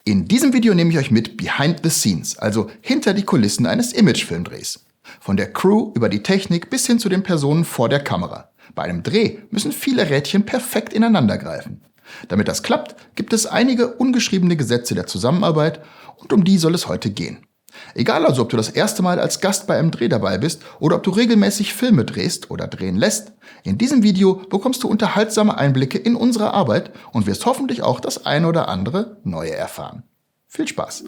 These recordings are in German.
In diesem Video nehme ich euch mit behind the scenes, also hinter die Kulissen eines Imagefilmdrehs. Von der Crew über die Technik bis hin zu den Personen vor der Kamera. Bei einem Dreh müssen viele Rädchen perfekt ineinander greifen. Damit das klappt, gibt es einige ungeschriebene Gesetze der Zusammenarbeit und um die soll es heute gehen. Egal also, ob du das erste Mal als Gast bei einem Dreh dabei bist oder ob du regelmäßig Filme drehst oder drehen lässt, in diesem Video bekommst du unterhaltsame Einblicke in unsere Arbeit und wirst hoffentlich auch das eine oder andere Neue erfahren. Viel Spaß!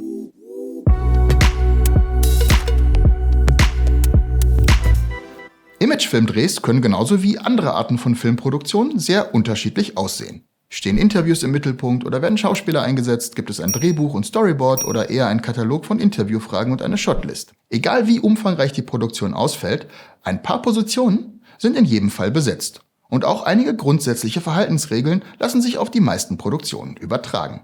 Imagefilmdrehs können genauso wie andere Arten von Filmproduktionen sehr unterschiedlich aussehen. Stehen Interviews im Mittelpunkt oder werden Schauspieler eingesetzt, gibt es ein Drehbuch und Storyboard oder eher einen Katalog von Interviewfragen und eine Shotlist. Egal wie umfangreich die Produktion ausfällt, ein paar Positionen sind in jedem Fall besetzt. Und auch einige grundsätzliche Verhaltensregeln lassen sich auf die meisten Produktionen übertragen.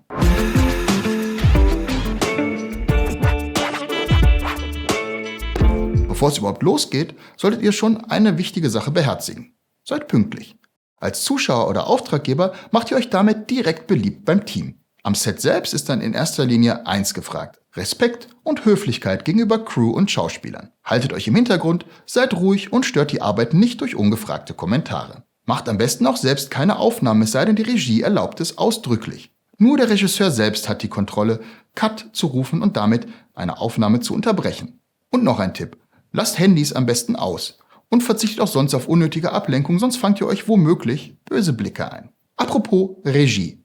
Bevor es überhaupt losgeht, solltet ihr schon eine wichtige Sache beherzigen. Seid pünktlich. Als Zuschauer oder Auftraggeber macht ihr euch damit direkt beliebt beim Team. Am Set selbst ist dann in erster Linie eins gefragt: Respekt und Höflichkeit gegenüber Crew und Schauspielern. Haltet euch im Hintergrund, seid ruhig und stört die Arbeit nicht durch ungefragte Kommentare. Macht am besten auch selbst keine Aufnahmen, es sei denn, die Regie erlaubt es ausdrücklich. Nur der Regisseur selbst hat die Kontrolle, Cut zu rufen und damit eine Aufnahme zu unterbrechen. Und noch ein Tipp: Lasst Handys am besten aus. Und verzichtet auch sonst auf unnötige Ablenkung, sonst fangt ihr euch womöglich böse Blicke ein. Apropos Regie.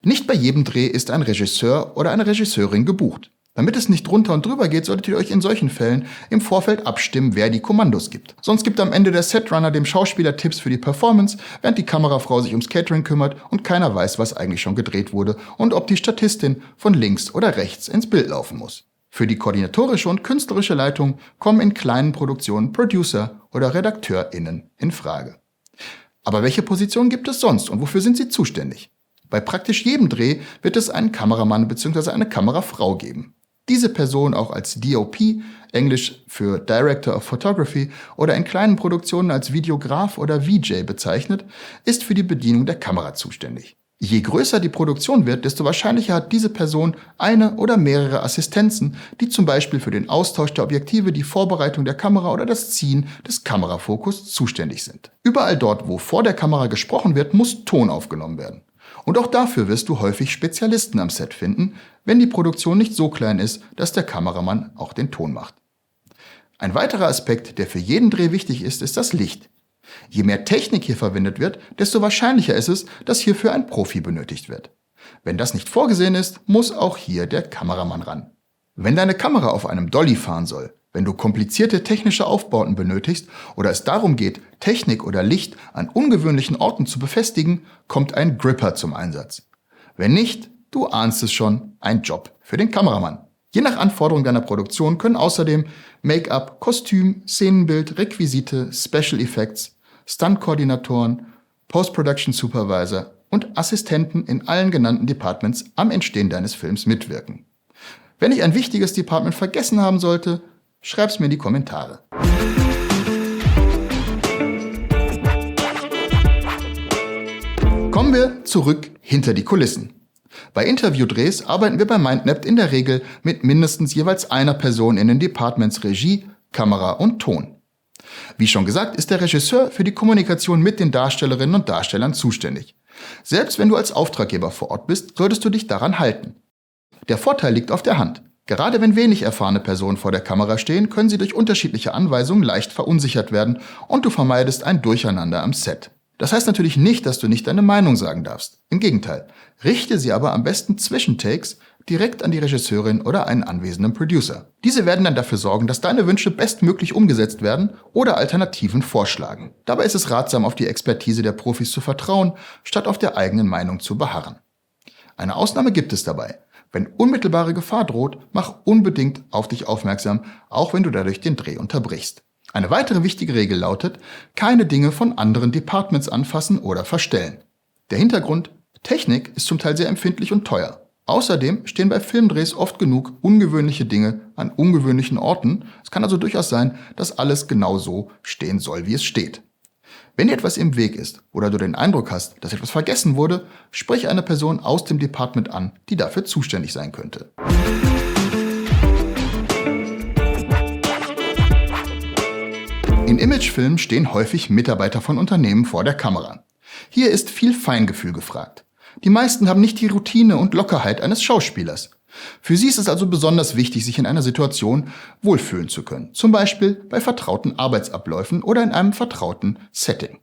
Nicht bei jedem Dreh ist ein Regisseur oder eine Regisseurin gebucht. Damit es nicht drunter und drüber geht, solltet ihr euch in solchen Fällen im Vorfeld abstimmen, wer die Kommandos gibt. Sonst gibt am Ende der Setrunner dem Schauspieler Tipps für die Performance, während die Kamerafrau sich ums Catering kümmert und keiner weiß, was eigentlich schon gedreht wurde und ob die Statistin von links oder rechts ins Bild laufen muss. Für die koordinatorische und künstlerische Leitung kommen in kleinen Produktionen Producer oder RedakteurInnen in Frage. Aber welche Positionen gibt es sonst und wofür sind sie zuständig? Bei praktisch jedem Dreh wird es einen Kameramann bzw. eine Kamerafrau geben. Diese Person auch als DOP, Englisch für Director of Photography, oder in kleinen Produktionen als Videograf oder VJ bezeichnet, ist für die Bedienung der Kamera zuständig. Je größer die Produktion wird, desto wahrscheinlicher hat diese Person eine oder mehrere Assistenzen, die zum Beispiel für den Austausch der Objektive, die Vorbereitung der Kamera oder das Ziehen des Kamerafokus zuständig sind. Überall dort, wo vor der Kamera gesprochen wird, muss Ton aufgenommen werden. Und auch dafür wirst du häufig Spezialisten am Set finden, wenn die Produktion nicht so klein ist, dass der Kameramann auch den Ton macht. Ein weiterer Aspekt, der für jeden Dreh wichtig ist, ist das Licht. Je mehr Technik hier verwendet wird, desto wahrscheinlicher ist es, dass hierfür ein Profi benötigt wird. Wenn das nicht vorgesehen ist, muss auch hier der Kameramann ran. Wenn deine Kamera auf einem Dolly fahren soll, wenn du komplizierte technische Aufbauten benötigst oder es darum geht, Technik oder Licht an ungewöhnlichen Orten zu befestigen, kommt ein Gripper zum Einsatz. Wenn nicht, du ahnst es schon, ein Job für den Kameramann. Je nach Anforderung deiner Produktion können außerdem Make-up, Kostüm, Szenenbild, Requisite, Special Effects, Stunt-Koordinatoren, Post-Production Supervisor und Assistenten in allen genannten Departments am Entstehen deines Films mitwirken. Wenn ich ein wichtiges Department vergessen haben sollte, schreib's mir in die Kommentare. Kommen wir zurück hinter die Kulissen. Bei Interviewdrehs arbeiten wir bei Mindnapped in der Regel mit mindestens jeweils einer Person in den Departments Regie, Kamera und Ton. Wie schon gesagt, ist der Regisseur für die Kommunikation mit den Darstellerinnen und Darstellern zuständig. Selbst wenn du als Auftraggeber vor Ort bist, solltest du dich daran halten. Der Vorteil liegt auf der Hand. Gerade wenn wenig erfahrene Personen vor der Kamera stehen, können sie durch unterschiedliche Anweisungen leicht verunsichert werden und du vermeidest ein Durcheinander am Set. Das heißt natürlich nicht, dass du nicht deine Meinung sagen darfst. Im Gegenteil, richte sie aber am besten zwischen Takes direkt an die Regisseurin oder einen anwesenden Producer. Diese werden dann dafür sorgen, dass deine Wünsche bestmöglich umgesetzt werden oder Alternativen vorschlagen. Dabei ist es ratsam, auf die Expertise der Profis zu vertrauen, statt auf der eigenen Meinung zu beharren. Eine Ausnahme gibt es dabei. Wenn unmittelbare Gefahr droht, mach unbedingt auf dich aufmerksam, auch wenn du dadurch den Dreh unterbrichst. Eine weitere wichtige Regel lautet: keine Dinge von anderen Departments anfassen oder verstellen. Der Hintergrund: Technik ist zum Teil sehr empfindlich und teuer. Außerdem stehen bei Filmdrehs oft genug ungewöhnliche Dinge an ungewöhnlichen Orten. Es kann also durchaus sein, dass alles genau so stehen soll, wie es steht. Wenn dir etwas im Weg ist oder du den Eindruck hast, dass etwas vergessen wurde, sprich eine Person aus dem Department an, die dafür zuständig sein könnte. In Imagefilmen stehen häufig Mitarbeiter von Unternehmen vor der Kamera. Hier ist viel Feingefühl gefragt. Die meisten haben nicht die Routine und Lockerheit eines Schauspielers. Für sie ist es also besonders wichtig, sich in einer Situation wohlfühlen zu können. Zum Beispiel bei vertrauten Arbeitsabläufen oder in einem vertrauten Setting.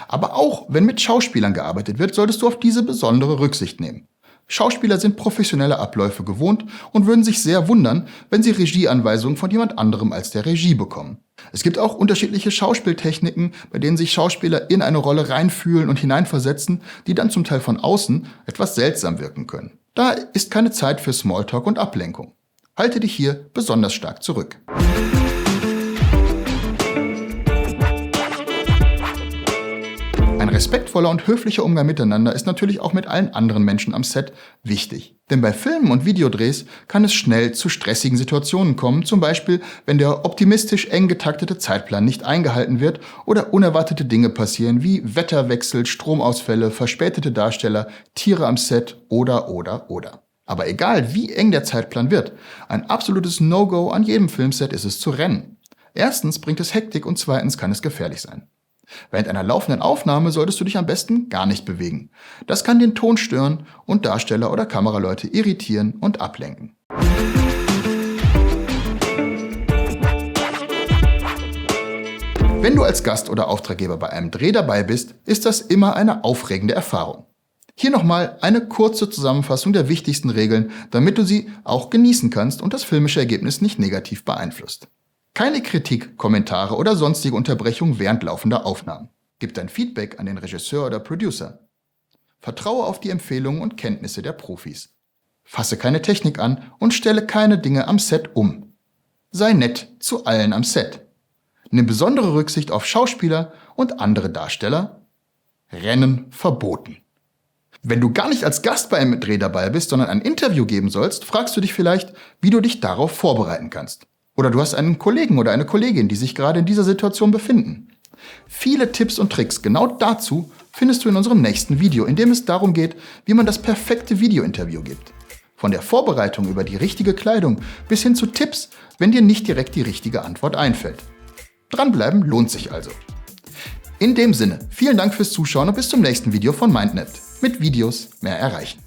Aber auch wenn mit Schauspielern gearbeitet wird, solltest du auf diese besondere Rücksicht nehmen. Schauspieler sind professionelle Abläufe gewohnt und würden sich sehr wundern, wenn sie Regieanweisungen von jemand anderem als der Regie bekommen. Es gibt auch unterschiedliche Schauspieltechniken, bei denen sich Schauspieler in eine Rolle reinfühlen und hineinversetzen, die dann zum Teil von außen etwas seltsam wirken können. Da ist keine Zeit für Smalltalk und Ablenkung. Halte dich hier besonders stark zurück. Ein respektvoller und höflicher Umgang miteinander ist natürlich auch mit allen anderen Menschen am Set wichtig. Denn bei Filmen und Videodrehs kann es schnell zu stressigen Situationen kommen, zum Beispiel wenn der optimistisch eng getaktete Zeitplan nicht eingehalten wird oder unerwartete Dinge passieren wie Wetterwechsel, Stromausfälle, verspätete Darsteller, Tiere am Set oder. Aber egal wie eng der Zeitplan wird, ein absolutes No-Go an jedem Filmset ist es zu rennen. Erstens bringt es Hektik und zweitens kann es gefährlich sein. Während einer laufenden Aufnahme solltest du dich am besten gar nicht bewegen. Das kann den Ton stören und Darsteller oder Kameraleute irritieren und ablenken. Wenn du als Gast oder Auftraggeber bei einem Dreh dabei bist, ist das immer eine aufregende Erfahrung. Hier nochmal eine kurze Zusammenfassung der wichtigsten Regeln, damit du sie auch genießen kannst und das filmische Ergebnis nicht negativ beeinflusst. Keine Kritik, Kommentare oder sonstige Unterbrechung während laufender Aufnahmen. Gib dein Feedback an den Regisseur oder Producer. Vertraue auf die Empfehlungen und Kenntnisse der Profis. Fasse keine Technik an und stelle keine Dinge am Set um. Sei nett zu allen am Set. Nimm besondere Rücksicht auf Schauspieler und andere Darsteller. Rennen verboten. Wenn du gar nicht als Gast bei einem Dreh dabei bist, sondern ein Interview geben sollst, fragst du dich vielleicht, wie du dich darauf vorbereiten kannst. Oder du hast einen Kollegen oder eine Kollegin, die sich gerade in dieser Situation befinden. Viele Tipps und Tricks genau dazu findest du in unserem nächsten Video, in dem es darum geht, wie man das perfekte Videointerview gibt. Von der Vorbereitung über die richtige Kleidung bis hin zu Tipps, wenn dir nicht direkt die richtige Antwort einfällt. Dranbleiben lohnt sich also. In dem Sinne, vielen Dank fürs Zuschauen und bis zum nächsten Video von MindNet. Mit Videos mehr erreichen.